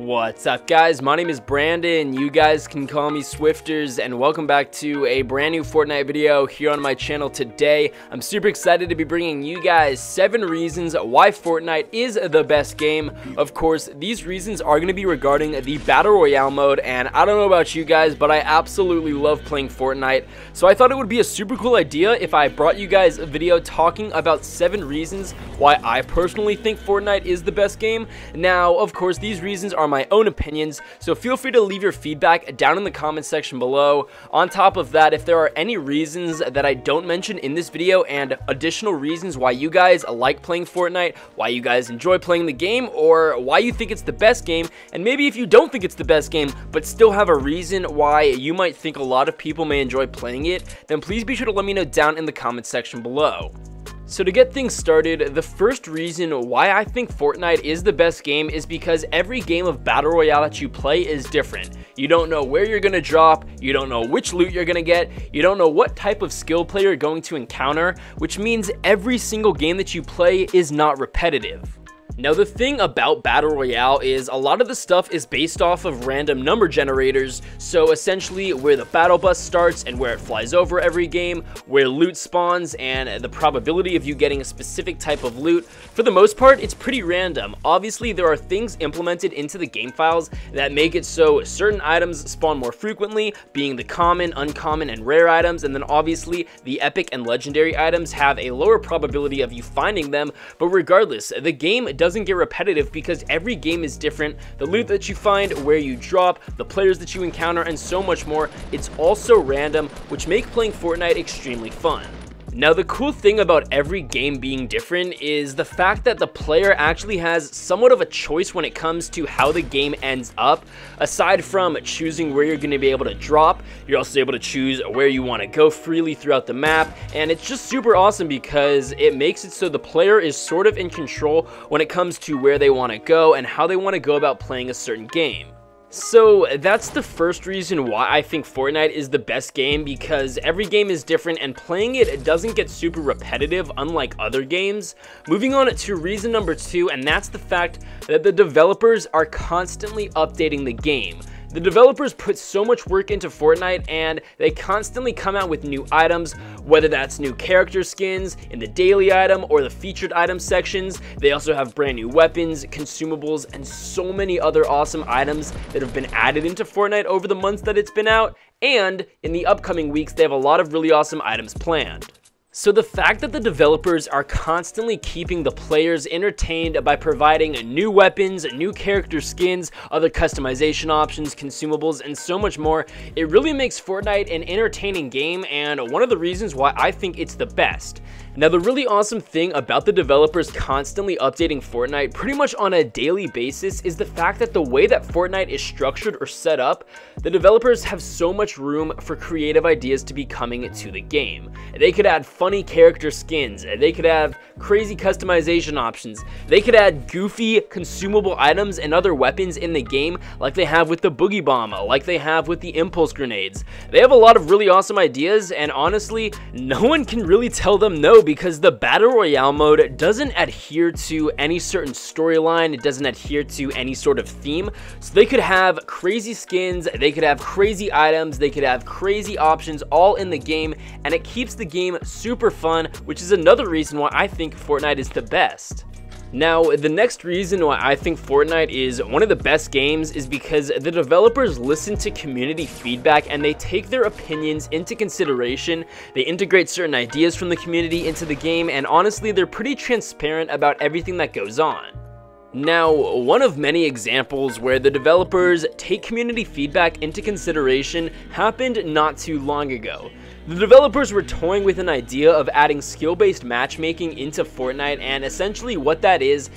What's up, guys? My name is Brandon. You guys can call me Swifterrs, and welcome back to a brand new Fortnite video here on my channel today. I'm super excited to be bringing you guys 7 reasons why Fortnite is the best game. Of course, these reasons are going to be regarding the Battle Royale mode, and I don't know about you guys, but I absolutely love playing Fortnite. So I thought it would be a super cool idea if I brought you guys a video talking about 7 reasons why I personally think Fortnite is the best game. Now, of course, these reasons are my own opinions, so feel free to leave your feedback down in the comment section below. On top of that, if there are any reasons that I don't mention in this video and additional reasons why you guys like playing Fortnite, why you guys enjoy playing the game, or why you think it's the best game, and maybe if you don't think it's the best game but still have a reason why you might think a lot of people may enjoy playing it, then please be sure to let me know down in the comment section below. So to get things started, the first reason why I think Fortnite is the best game is because every game of Battle Royale that you play is different. You don't know where you're going to drop, you don't know which loot you're going to get, you don't know what type of skill play you're going to encounter, which means every single game that you play is not repetitive. Now, the thing about Battle Royale is a lot of the stuff is based off of random number generators, so essentially where the battle bus starts and where it flies over every game, where loot spawns, and the probability of you getting a specific type of loot. For the most part, it's pretty random. Obviously, there are things implemented into the game files that make it so certain items spawn more frequently, being the common, uncommon, and rare items, and then obviously the epic and legendary items have a lower probability of you finding them, but regardless, the game doesn't get repetitive because every game is different. The loot that you find, where you drop, the players that you encounter, and so much more, it's also random, which make playing Fortnite extremely fun. Now, the cool thing about every game being different is the fact that the player actually has somewhat of a choice when it comes to how the game ends up. Aside from choosing where you're going to be able to drop, you're also able to choose where you want to go freely throughout the map, and it's just super awesome because it makes it so the player is sort of in control when it comes to where they want to go and how they want to go about playing a certain game. So that's the first reason why I think Fortnite is the best game, because every game is different and playing it doesn't get super repetitive unlike other games. Moving on to reason number 2, and that's the fact that the developers are constantly updating the game. The developers put so much work into Fortnite and they constantly come out with new items, whether that's new character skins in the daily item or the featured item sections. They also have brand new weapons, consumables, and so many other awesome items that have been added into Fortnite over the months that it's been out, and in the upcoming weeks they have a lot of really awesome items planned. So the fact that the developers are constantly keeping the players entertained by providing new weapons, new character skins, other customization options, consumables, and so much more, it really makes Fortnite an entertaining game and one of the reasons why I think it's the best. Now, the really awesome thing about the developers constantly updating Fortnite pretty much on a daily basis is the fact that the way that Fortnite is structured or set up, the developers have so much room for creative ideas to be coming to the game. They could add funny character skins, they could have crazy customization options, they could add goofy consumable items and other weapons in the game like they have with the Boogie Bomb, like they have with the Impulse Grenades. They have a lot of really awesome ideas, and honestly, no one can really tell them no, because the Battle Royale mode doesn't adhere to any certain storyline, it doesn't adhere to any sort of theme, so they could have crazy skins, they could have crazy items, they could have crazy options all in the game, and it keeps the game super fun, which is another reason why I think Fortnite is the best. Now, the next reason why I think Fortnite is one of the best games is because the developers listen to community feedback and they take their opinions into consideration. They integrate certain ideas from the community into the game, and honestly, they're pretty transparent about everything that goes on. Now, one of many examples where the developers take community feedback into consideration happened not too long ago. The developers were toying with an idea of adding skill-based matchmaking into Fortnite, and essentially what that is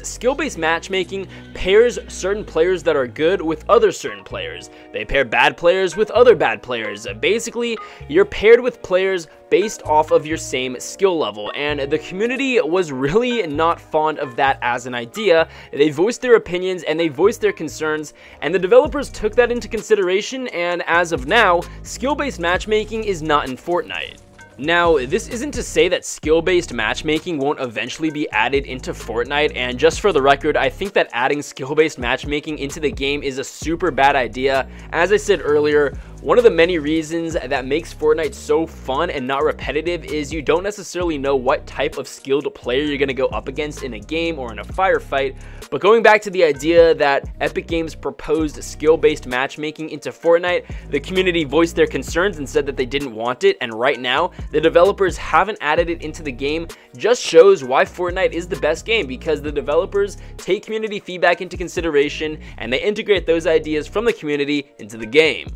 skill-based matchmaking pairs certain players that are good with other certain players. They pair bad players with other bad players. Basically, you're paired with players based off of your same skill level, and the community was really not fond of that as an idea. They voiced their opinions and they voiced their concerns, and the developers took that into consideration, and as of now, skill-based matchmaking is not in Fortnite. Now, this isn't to say that skill-based matchmaking won't eventually be added into Fortnite, and just for the record, I think that adding skill-based matchmaking into the game is a super bad idea. As I said earlier, one of the many reasons that makes Fortnite so fun and not repetitive is you don't necessarily know what type of skilled player you're going to go up against in a game or in a firefight. But going back to the idea that Epic Games proposed skill-based matchmaking into Fortnite, the community voiced their concerns and said that they didn't want it, and right now, the developers haven't added it into the game. Just shows why Fortnite is the best game, because the developers take community feedback into consideration and they integrate those ideas from the community into the game.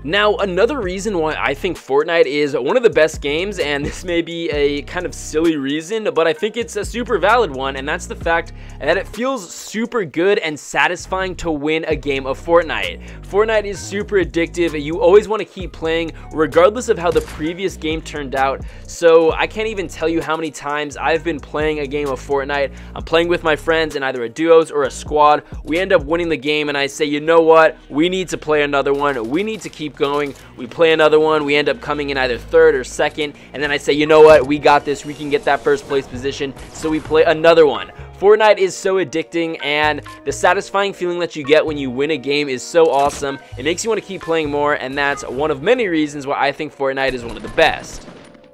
Now, another reason why I think Fortnite is one of the best games, and this may be a kind of silly reason, but I think it's a super valid one, and that's the fact that it feels super good and satisfying to win a game of Fortnite. Fortnite is super addictive. You always want to keep playing regardless of how the previous game turned out. So I can't even tell you how many times I've been playing a game of Fortnite. I'm playing with my friends in either a duos or a squad. We end up winning the game, and I say, you know what? We need to play another one. We need to keep going. We play another one. We end up coming in either third or second, and then I say, you know what? We got this. We can get that first place position. So we play another one. Fortnite is so addicting, and the satisfying feeling that you get when you win a game is so awesome. It makes you want to keep playing more, and that's one of many reasons why I think Fortnite is one of the best.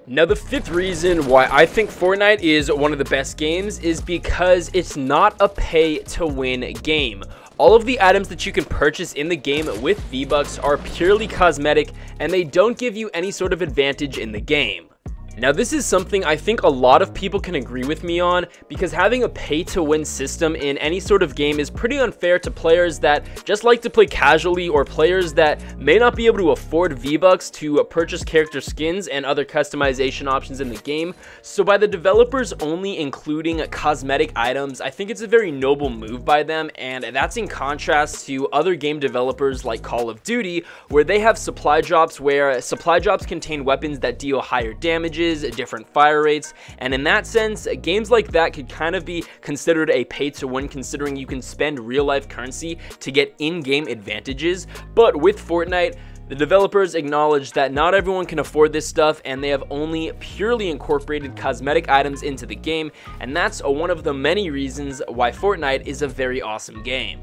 Now, the fifth reason why I think Fortnite is one of the best games is because it's not a pay-to-win game. All of the items that you can purchase in the game with V-Bucks are purely cosmetic, and they don't give you any sort of advantage in the game. Now, this is something I think a lot of people can agree with me on, because having a pay-to-win system in any sort of game is pretty unfair to players that just like to play casually, or players that may not be able to afford V-Bucks to purchase character skins and other customization options in the game. So by the developers only including cosmetic items, I think it's a very noble move by them, and that's in contrast to other game developers like Call of Duty, where they have supply drops, where supply drops contain weapons that deal higher damages, different fire rates, and in that sense, games like that could kind of be considered a pay-to-win, considering you can spend real-life currency to get in-game advantages. But with Fortnite, the developers acknowledge that not everyone can afford this stuff, and they have only purely incorporated cosmetic items into the game, and that's one of the many reasons why Fortnite is a very awesome game.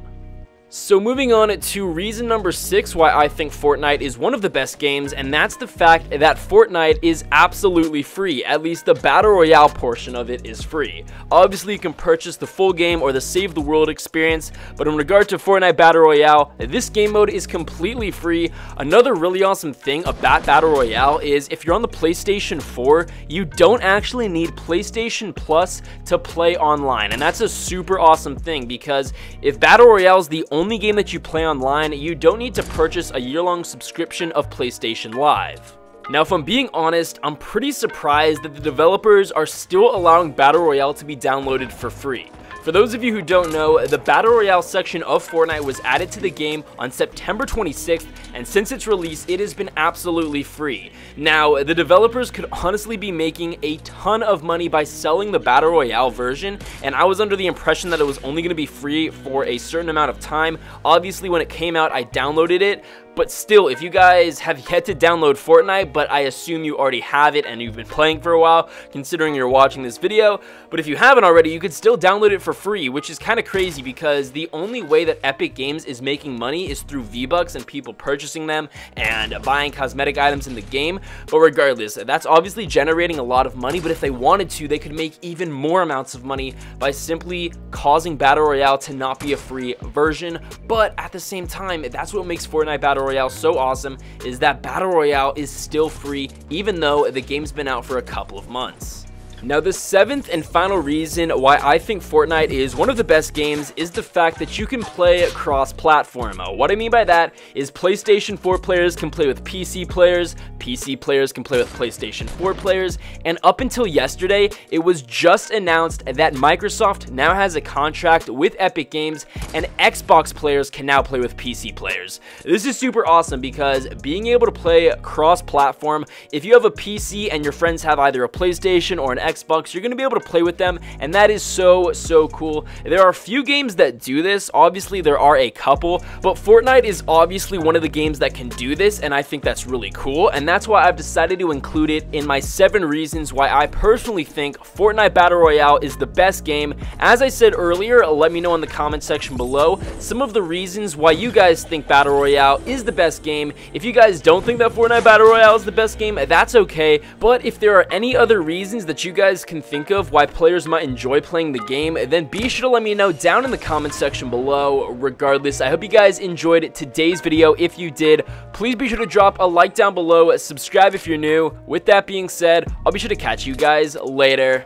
So moving on to reason number 6 why I think Fortnite is one of the best games, and that's the fact that Fortnite is absolutely free. At least the Battle Royale portion of it is free. Obviously, you can purchase the full game or the Save the World experience, but in regard to Fortnite Battle Royale, this game mode is completely free. Another really awesome thing about Battle Royale is if you're on the PlayStation 4, you don't actually need PlayStation Plus to play online, and that's a super awesome thing, because if Battle Royale is the only game that you play online, you don't need to purchase a year-long subscription of PlayStation Live. Now, if I'm being honest, I'm pretty surprised that the developers are still allowing Battle Royale to be downloaded for free. For those of you who don't know, the Battle Royale section of Fortnite was added to the game on September 26th, and since its release, it has been absolutely free. Now, the developers could honestly be making a ton of money by selling the Battle Royale version, and I was under the impression that it was only going to be free for a certain amount of time. Obviously, when it came out, I downloaded it. But still, if you guys have yet to download Fortnite, but I assume you already have it and you've been playing for a while, considering you're watching this video, but if you haven't already, you could still download it for free, which is kind of crazy, because the only way that Epic Games is making money is through V-Bucks and people purchasing them and buying cosmetic items in the game. But regardless, that's obviously generating a lot of money, but if they wanted to, they could make even more amounts of money by simply causing Battle Royale to not be a free version. But at the same time, that's what makes Fortnite Battle Royale so awesome, is that Battle Royale is still free even though the game's been out for a couple of months. Now, the 7th and final reason why I think Fortnite is one of the best games is the fact that you can play cross-platform. What I mean by that is PlayStation 4 players can play with PC players can play with PlayStation 4 players, and up until yesterday, it was just announced that Microsoft now has a contract with Epic Games, and Xbox players can now play with PC players. This is super awesome, because being able to play cross-platform, if you have a PC and your friends have either a PlayStation or an Xbox, you're going to be able to play with them, and that is so cool. There are a few games that do this. Obviously, there are a couple, but Fortnite is obviously one of the games that can do this, and I think that's really cool, and that's why I've decided to include it in my 7 reasons why I personally think Fortnite Battle Royale is the best game. As I said earlier, let me know in the comment section below some of the reasons why you guys think Battle Royale is the best game. If you guys don't think that Fortnite Battle Royale is the best game, that's okay, but if there are any other reasons that you guys can think of why players might enjoy playing the game, then be sure to let me know down in the comment section below. Regardless, I hope you guys enjoyed today's video. If you did, please be sure to drop a like down below, subscribe if you're new. With that being said, I'll be sure to catch you guys later.